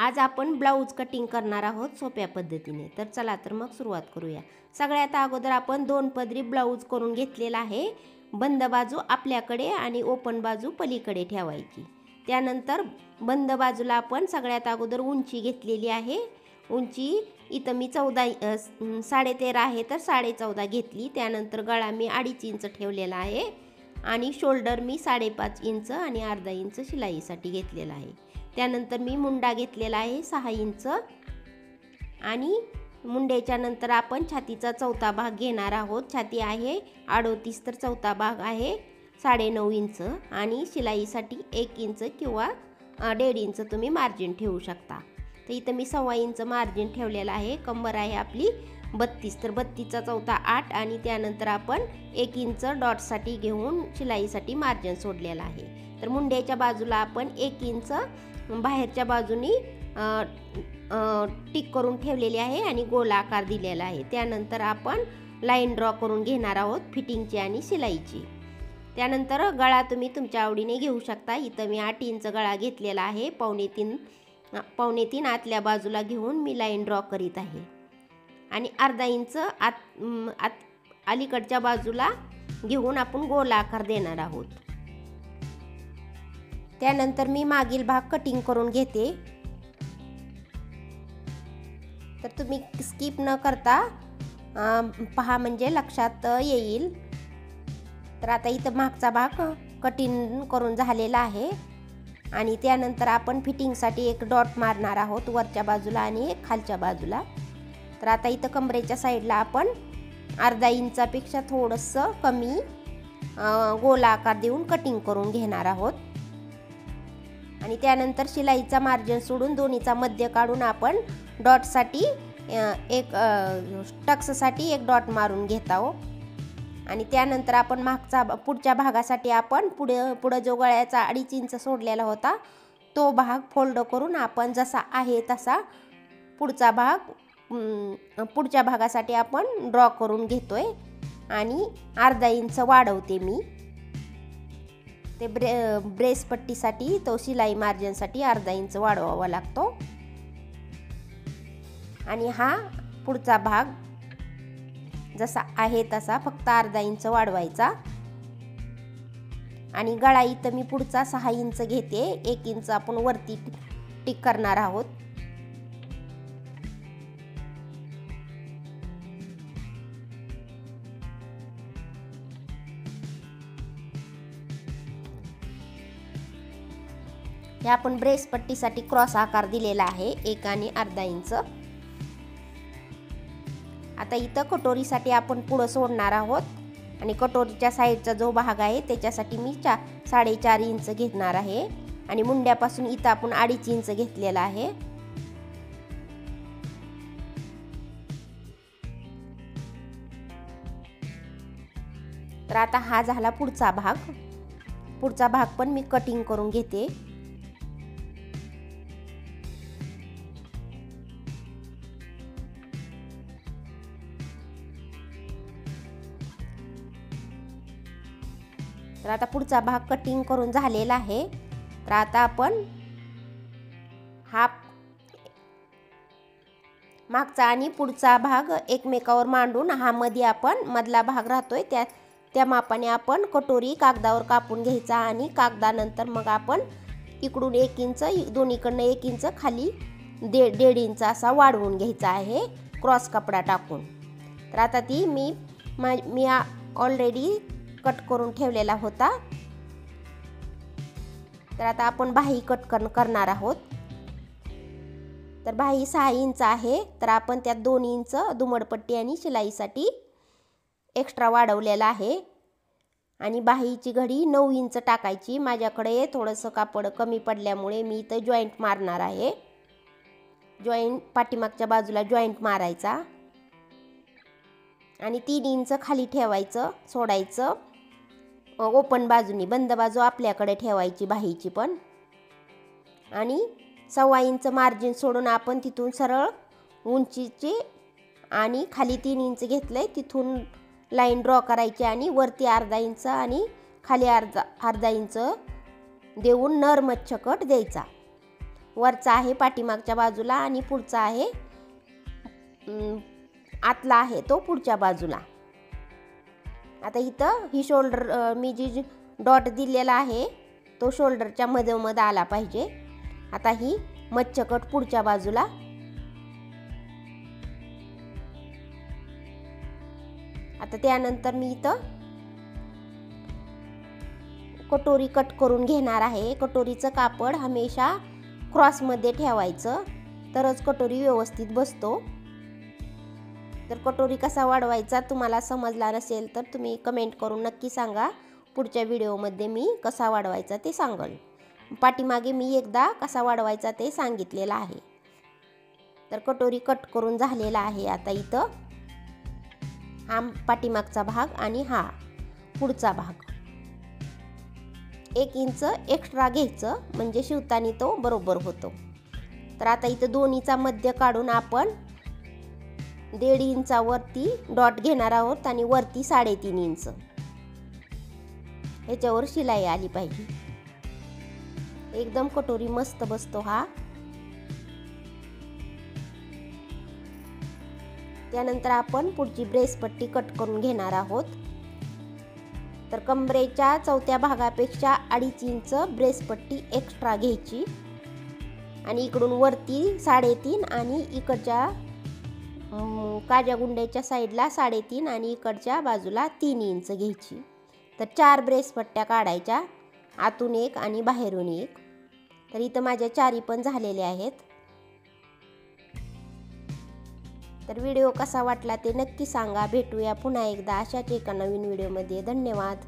आज आपण blouse cutting करणार आहोत सोप्या पद्धतीने। तर चला तर मग सुरुवात करूया। सगळ्यात अगोदर आपण 2 पदरी ब्लाऊज करून घेतलेला आहे। बंद बाजू आपल्याकडे आणि ओपन बाजू पलीकडे ठेवायची। त्यानंतर बंद बाजूला आपण सगळ्यात अगोदर उंची घेतलेली आहे। उंची इथं मी 13.5 आहे तर 14.5 घेतली। त्यानंतर गळा मी 2.5 इंच ठेवलेला आहे आणि शोल्डर मी 5.5 इंच आणि अर्धा इंच शिलाईसाठी घेतलेला आहे। त्यानंतर मी मुंडा घेतलेला आहे 6 इंच आणि मुंड्याच्या नंतर आपण छातीचा चौथा भाग घेणार आहोत। छाती आहे 38 तर चौथा भाग आहे 9.5 इंच आणि शिलाईसाठी 1 इंच किंवा 1.5 इंच तुम्ही मार्जिन ठेवू शकता। तर इथं मी 1.25 इंच मार्जिन ठेवलेला आहे। कंबर आहे आपली 32 तर 32चा चौथा 8 आणि त्यानंतर आपण 1 इंच डॉटसाठी घेऊन शिलाईसाठी मार्जिन सोडलेला आहे। तर मुंड्याच्या बाजूला आपण 1 इंच बाहेरच्या बाजूनी टिक करून ठेवलेली आहे आणि गोल आकार दिलेला आहे। त्यानंतर आपण लाईन ड्रॉ करून घेणार आहोत फिटिंगची आणि शिलाईची। त्यानंतर गळा तुम्ही तुमच्या आवडीने घेऊ शकता। इथं मी 8 इंच गळा घेतलेला आहे। पावणे तीन आतल्या बाजूला घेऊन मी लाईन ड्रॉ करीत आहे आणि अर्धा इंच अलीकडच्या बाजूला घेऊन आपण गोल आकार देणार आहोत। त्यानंतर मी मागील भाग कटिंग करून घेते। तर तुम्ही स्किप न करता पहा म्हणजे लक्षात येईल। तर आता इथं मागचा भाग कटिंग करून झालेला आहे आणि त्यानंतर आपण फिटिंगसाठी एक डॉट मारणार आहोत वरच्या बाजूला आणि एक खालच्या बाजूला। तर आता इथं कमरेच्या साईडला आपण अर्धा इंचापेक्षा थोडंसं कमी गोल आकार देऊन कटिंग करून घेणार आहोत आणि त्यानंतर शिलाईचा मार्जिन सोडून दोन्हीचा मध्य काढून आपण डॉटसाठी एक टक्ससाठी एक डॉट मारून घेत आहोत आणि त्यानंतर आपण पुढच्या भागासाठी आपण पुढे जो गळ्याचा 2.5 इंच सोडलेला होता तो भाग फोल्ड करून आपण जसा आहे तसा पुढच्या भागासाठी आपण ड्रॉ करून घेतोय आणि अर्धा इंच वाढवते मी। ते ब्रेस पट्टीसाठी तो शिलाई मार्जिनसाठी अर्धा इंच वाढवावा लागतो आणि हा पुढचा भाग जसा आहे तसा फक्त अर्धा इंच वाढवायचा आणि गळा इथं मी पुढचा 6 इंच घेते। 1 इंच आपण वरती टिक करणार आहोत। हे आपण ब्रेस पट्टीसाठी क्रॉस आकार दिलेला आहे 1 आणि अर्धा इंच। आता इथं कटोरीसाठी आपण पुढं सोडणार आहोत आणि कटोरीच्या साईडचा जो भाग आहे त्याच्यासाठी मी 4.5 इंच घेणार आहे आणि मुंड्यापासून इथं आपण 2.5 इंच घेतलेला आहे। तर आता हा झाला पुढचा भाग पण मी कटिंग करून घेते। तर आता पुढचा भाग कटिंग करून झालेला आहे। तर आता आपण हा मागचा आणि पुढचा भाग एकमेकावर मांडून हा मध्ये आपण मधला भाग राहतोय त्या मापाने आपण कटोरी कागदावर कापून घ्यायचा आणि कागदानंतर मग आपण इकडून 1 इंच दोन्हीकडनं 1 इंच खाली 1.5 इंच असा वाढवून घ्यायचा आहे क्रॉस कपडा टाकून। तर आता ती मी ऑलरेडी कट करून ठेवलेला होता। तर आता आपण बाही कट करणार आहोत। तर बाही 6 इंच आहे तर आपण त्यात 2 इंच दुमडपट्टी आणि शिलाईसाठी एक्स्ट्रा वाढवलेला आहे आणि बाहीची घडी 9 इंच टाकायची। माझ्याकडे थोडंसं कापड कमी पडल्यामुळे मी इथं जॉईंट मारणार आहे। पाठीमागच्या बाजूला जॉईंट मारायचा आणि 3 इंच खाली ठेवायचं सोडायचं। ओपन बाजूनी बंद बाजू आपल्याकडे ठेवायची बाहीची पण आणि 1.25 इंच मार्जिन सोडून आपण तिथून सरळ उंचीची आणि खाली 3 इंच घेतलंय तिथून लाईन ड्रॉ करायची आणि वरती अर्धा इंच आणि खाली अर्धा इंच देऊन नरमच्छ कट द्यायचा। वरचा आहे पाठीमागच्या बाजूला आणि पुढचा आहे आतला आहे तो पुढच्या बाजूला. आता इथं ही शोल्डर मी जी डॉट दिलेला आहे तो शोल्डरच्या मधोमध आला पाहिजे. आता ही मच्छकट पुढच्या बाजूला. आता त्यानंतर मी इथं कटोरी कट करून घेणार आहे. कटोरीचं कापड हमेशा क्रॉसमध्ये ठेवायचं तरच कटोरी व्यवस्थित बसतो. तर कटोरी कसा वाढवायचा तुम्हाला समजला नसेल तर तुम्ही कमेंट करून नक्की सांगा. पुढच्या व्हिडिओमध्ये मी कसा वाढवायचा ते सांगेल. पाठीमागे मी एकदा कसा वाढवायचा ते सांगितलेलं आहे. तर कटोरी कट करून झालेला आहे. आता इथं हा पाठीमागचा भाग आणि हा पुढचा भाग 1 इंच एक्स्ट्रा घ्यायचं म्हणजे शिवताना तो बरोबर होतो. तर आता इथं दोन्हीचा मध्य काढून आपण 1.5 इंचावरती डॉट घेणार आहोत आणि वरती 3.5 इंच ह्याच्यावर शिलाई आली पाहिजे. एकदम कटोरी मस्त बसतो हा. त्यानंतर आपण पुढची ब्रेस पट्टी कट करून घेणार आहोत. तर कमरेच्या चौथ्या भागापेक्षा 2.5 इंच ब्रेस पट्टी एक्स्ट्रा घ्यायची आणि इकडून वरती 3.5 आणि इकडच्या काजा गुंड्याच्या साईडला 3.5 आणि इकडच्या बाजूला 3 इंच घ्यायची. तर 4 ब्रेस पट्ट्या काढायच्या, आतून 1 आणि बाहेरून 1. तर इथं माझ्या 4 पण झालेल्या आहेत. तर व्हिडिओ कसा वाटला ते नक्की सांगा. भेटूया पुन्हा एकदा अशाच एका नवीन व्हिडिओमध्ये. धन्यवाद.